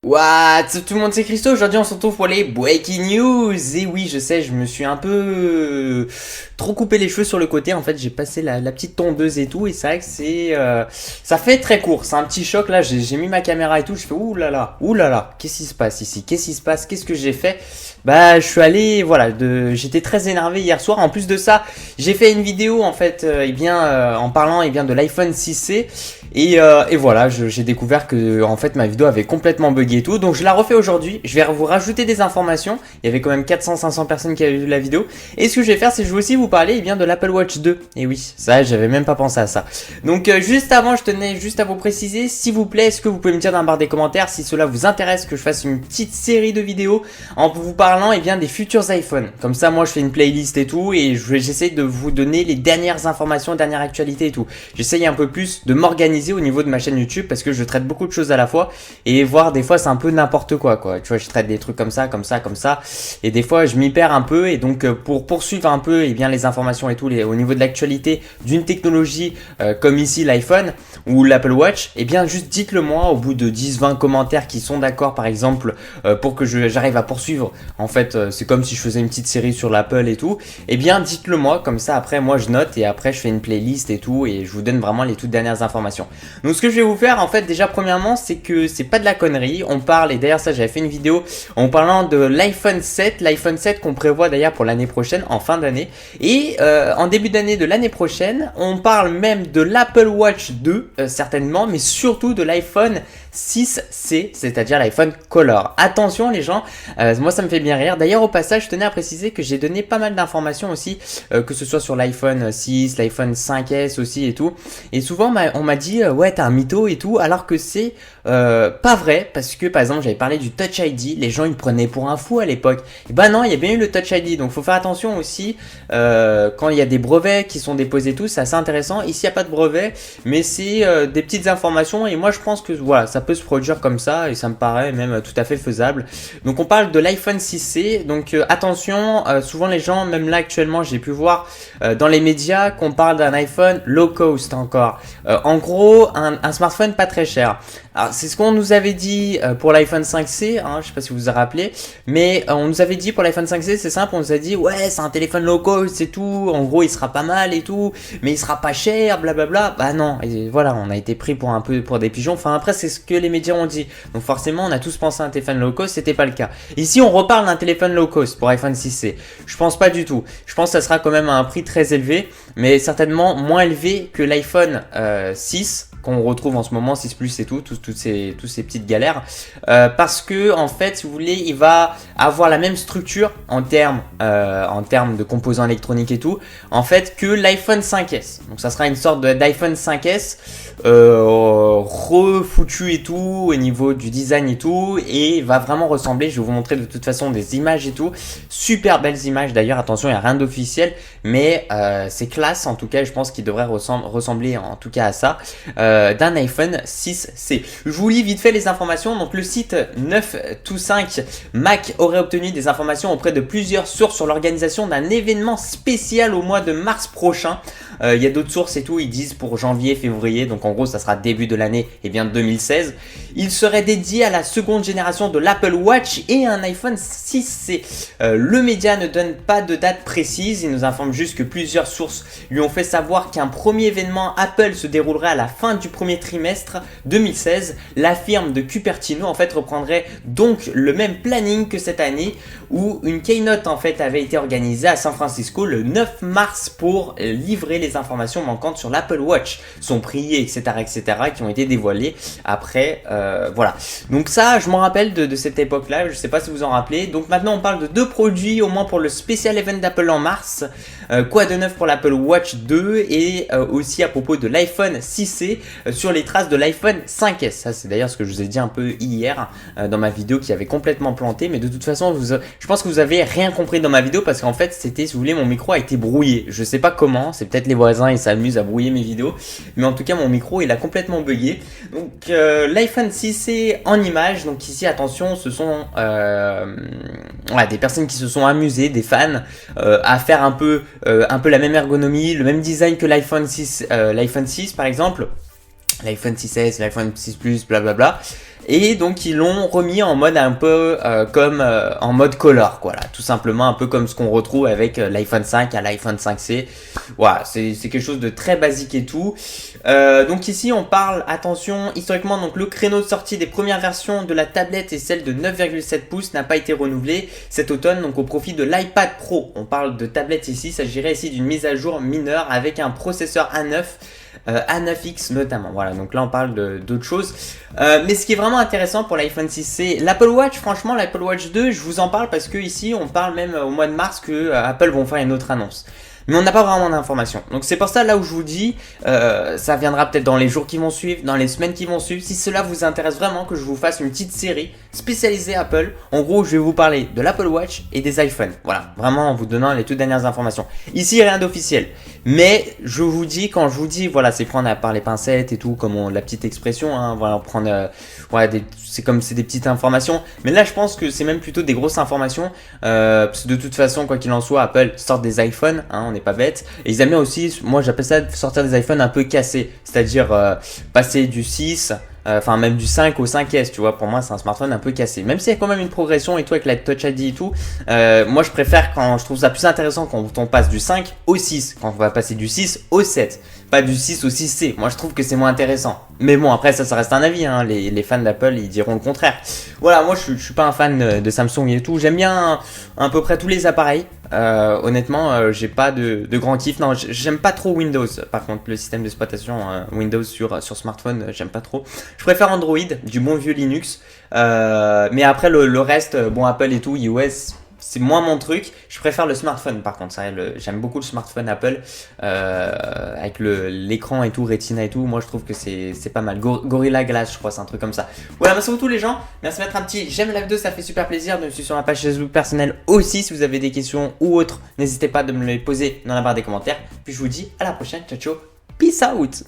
What's tout le monde, c'est Christo. Aujourd'hui on se retrouve pour les Breaking News. Et oui, je sais, je me suis un peu trop coupé les cheveux sur le côté. En fait, j'ai passé la petite tondeuse et tout. Et c'est vrai que ça fait très court. C'est un petit choc là. J'ai mis ma caméra et tout. Je fais ouh là là. Qu'est-ce qui se passe ici? Qu'est-ce qui se passe? Qu'est-ce que j'ai fait? Bah, je suis allé, voilà, j'étais très énervé hier soir. En plus de ça, j'ai fait une vidéo en fait, en parlant de l'iPhone 6C. Et voilà, j'ai découvert que en fait ma vidéo avait complètement bugué et tout. Donc je la refais aujourd'hui. Je vais vous rajouter des informations. Il y avait quand même 400-500 personnes qui avaient vu la vidéo. Et ce que je vais faire, c'est que je vais aussi vous parler de l'Apple Watch 2. Et oui, ça, j'avais même pas pensé à ça. Donc juste avant, je tenais juste à vous préciser, s'il vous plaît, est-ce que vous pouvez me dire dans la barre des commentaires si cela vous intéresse que je fasse une petite série de vidéos en vous parlant des futurs iPhones. Comme ça, moi, je fais une playlist et tout, et j'essaie de vous donner les dernières informations, dernières actualités et tout. J'essaye un peu plus de m'organiser au niveau de ma chaîne YouTube parce que je traite beaucoup de choses à la fois et voir des fois c'est un peu n'importe quoi. Tu vois, je traite des trucs comme ça, et des fois je m'y perds un peu. Et donc pour poursuivre un peu les informations et tout au niveau de l'actualité d'une technologie comme ici l'iPhone ou l'Apple Watch, juste dites-le moi au bout de 10-20 commentaires qui sont d'accord par exemple pour que j'arrive à poursuivre. En fait, c'est comme si je faisais une petite série sur l'Apple et tout. Dites-le moi, comme ça après moi je note et après je fais une playlist et tout et je vous donne vraiment les toutes dernières informations. Donc ce que je vais vous faire en fait déjà premièrement, c'est que c'est pas de la connerie. On parle, et d'ailleurs ça j'avais fait une vidéo en parlant de l'iPhone 7 qu'on prévoit d'ailleurs pour l'année prochaine, en fin d'année. Et en début d'année de l'année prochaine, on parle même de l'Apple Watch 2 certainement, mais surtout de l'iPhone 6C, c'est-à-dire l'iPhone Color. Attention les gens, moi ça me fait bien rire. D'ailleurs au passage, je tenais à préciser que j'ai donné pas mal d'informations aussi, que ce soit sur l'iPhone 6, l'iPhone 5S aussi et tout. Et souvent on m'a dit ouais t'es un mytho et tout, alors que c'est pas vrai, parce que par exemple j'avais parlé du Touch ID, les gens ils me prenaient pour un fou à l'époque. Et bah non, il y a bien eu le Touch ID, donc faut faire attention aussi quand il y a des brevets qui sont déposés et tout, c'est assez intéressant. Ici il n'y a pas de brevet, mais c'est des petites informations et moi je pense que voilà, ça peut se produire comme ça et ça me paraît même tout à fait faisable. Donc on parle de l'iPhone 6C, donc attention, souvent les gens, même là actuellement j'ai pu voir dans les médias qu'on parle d'un iPhone low cost encore. En gros un smartphone pas très cher. Alors c'est ce qu'on nous avait dit pour l'iPhone 5C, hein, je sais pas si vous vous en rappelez, mais on nous avait dit pour l'iPhone 5C, c'est simple, on nous a dit ouais c'est un téléphone low cost et tout, en gros il sera pas mal et tout, mais il sera pas cher, blablabla. Bah non, et voilà, on a été pris pour des pigeons. Enfin après c'est ce que les médias ont dit, donc forcément on a tous pensé à un téléphone low cost, c'était pas le cas. Ici on reparle d'un téléphone low cost pour iPhone 6C, je pense pas du tout, je pense que ça sera quand même à un prix très élevé, mais certainement moins élevé que l'iPhone 6 qu'on retrouve en ce moment, 6 Plus et tout, toutes ces petites galères, parce que en fait, si vous voulez, il va avoir la même structure en termes de composants électroniques et tout, en fait, que l'iPhone 5S. Donc ça sera une sorte d'iPhone 5S refoutu et tout au niveau du design et tout, et va vraiment ressembler. Je vais vous montrer de toute façon des images et tout, super belles images d'ailleurs. Attention, il n'y a rien d'officiel, mais c'est classe en tout cas. Je pense qu'il devrait ressembler en tout cas à ça. D'un iPhone 6C. Je vous lis vite fait les informations. Donc le site 9to5 Mac aurait obtenu des informations auprès de plusieurs sources sur l'organisation d'un événement spécial au mois de mars prochain. Il y a d'autres sources et tout, ils disent pour janvier, février, donc en gros ça sera début de l'année 2016. Il serait dédié à la seconde génération de l'Apple Watch et un iPhone 6C. Le média ne donne pas de date précise, il nous informe juste que plusieurs sources lui ont fait savoir qu'un premier événement Apple se déroulerait à la fin du premier trimestre 2016. La firme de Cupertino en fait reprendrait donc le même planning que cette année, où une keynote en fait avait été organisée à San Francisco le 9 mars pour livrer les informations manquantes sur l'Apple Watch, son prix, etc., qui ont été dévoilées après. Voilà. Donc ça, je m'en rappelle de cette époque-là. Je sais pas si vous en rappelez. Donc maintenant, on parle de deux produits, au moins pour le spécial event d'Apple en mars. Quoi de neuf pour l'Apple Watch 2 et aussi à propos de l'iPhone 6C sur les traces de l'iPhone 5S. Ça, c'est d'ailleurs ce que je vous ai dit un peu hier dans ma vidéo qui avait complètement planté. Mais de toute façon, je pense que vous avez rien compris dans ma vidéo parce qu'en fait, c'était, si vous voulez, mon micro a été brouillé. Je sais pas comment. C'est peut-être les voisins, ils s'amusent à brouiller mes vidéos. Mais en tout cas, mon micro, il a complètement bugué. Donc, l'iPhone 6C en image. Donc ici, attention, ce sont des personnes qui se sont amusées, des fans, à faire un peu la même ergonomie, le même design que l'iPhone 6 par exemple. L'iPhone 6S, l'iPhone 6 Plus, blablabla. Et donc ils l'ont remis en mode un peu comme en mode color, quoi, là, tout simplement un peu comme ce qu'on retrouve avec l'iPhone 5 à l'iPhone 5C. Voilà, c'est quelque chose de très basique et tout. Donc ici on parle, attention, historiquement donc le créneau de sortie des premières versions de la tablette et celle de 9,7 pouces n'a pas été renouvelé cet automne, donc au profit de l'iPad Pro. On parle de tablette ici, il s'agirait ici d'une mise à jour mineure avec un processeur A9. A9X notamment, voilà, donc là on parle d'autres choses. Mais ce qui est vraiment intéressant pour l'iPhone 6C, l'Apple Watch, franchement l'Apple Watch 2, je vous en parle parce que ici on parle même au mois de mars que Apple vont faire une autre annonce. Mais on n'a pas vraiment d'informations. Donc c'est pour ça là où je vous dis, ça viendra peut-être dans les jours qui vont suivre, dans les semaines qui vont suivre. Si cela vous intéresse vraiment que je vous fasse une petite série spécialisée Apple, en gros je vais vous parler de l'Apple Watch et des iPhones. Voilà, vraiment en vous donnant les toutes dernières informations. Ici rien d'officiel. Mais je vous dis, quand je vous dis, voilà, c'est prendre par les pincettes et tout, comme la petite expression, hein, voilà, prendre, voilà, c'est comme c'est des petites informations. Mais là je pense que c'est même plutôt des grosses informations. Parce que de toute façon, quoi qu'il en soit, Apple sort des iPhones, hein, on n'est pas bête. Et ils aiment bien aussi, moi j'appelle ça sortir des iPhones un peu cassés. C'est-à-dire passer du 6, enfin même du 5 au 5S, tu vois. Pour moi c'est un smartphone un peu cassé. Même s'il y a quand même une progression et tout avec la Touch ID et tout. Moi je préfère quand je trouve ça plus intéressant quand on passe du 5 au 6. Quand on va passer du 6 au 7. Pas du 6 au 6C. Moi je trouve que c'est moins intéressant. Mais bon, après ça reste un avis, hein. Les fans d'Apple ils diront le contraire. Voilà, moi je suis pas un fan de Samsung et tout. J'aime bien à peu près tous les appareils. Honnêtement, j'ai pas de grand kiff. Non, j'aime pas trop Windows. Par contre, le système d'exploitation Windows sur smartphone, j'aime pas trop. Je préfère Android, du bon vieux Linux. Mais après le reste, bon Apple et tout, iOS, c'est moins mon truc. Je préfère le smartphone par contre. J'aime beaucoup le smartphone Apple avec l'écran et tout, Retina et tout. Moi je trouve que c'est pas mal. Gorilla Glass, je crois, c'est un truc comme ça. Voilà, merci beaucoup les gens. Merci de mettre un petit j'aime la vidéo, ça fait super plaisir. Je suis sur ma page Facebook personnelle aussi. Si vous avez des questions ou autres, n'hésitez pas de me les poser dans la barre des commentaires. Puis je vous dis à la prochaine. Ciao ciao. Peace out.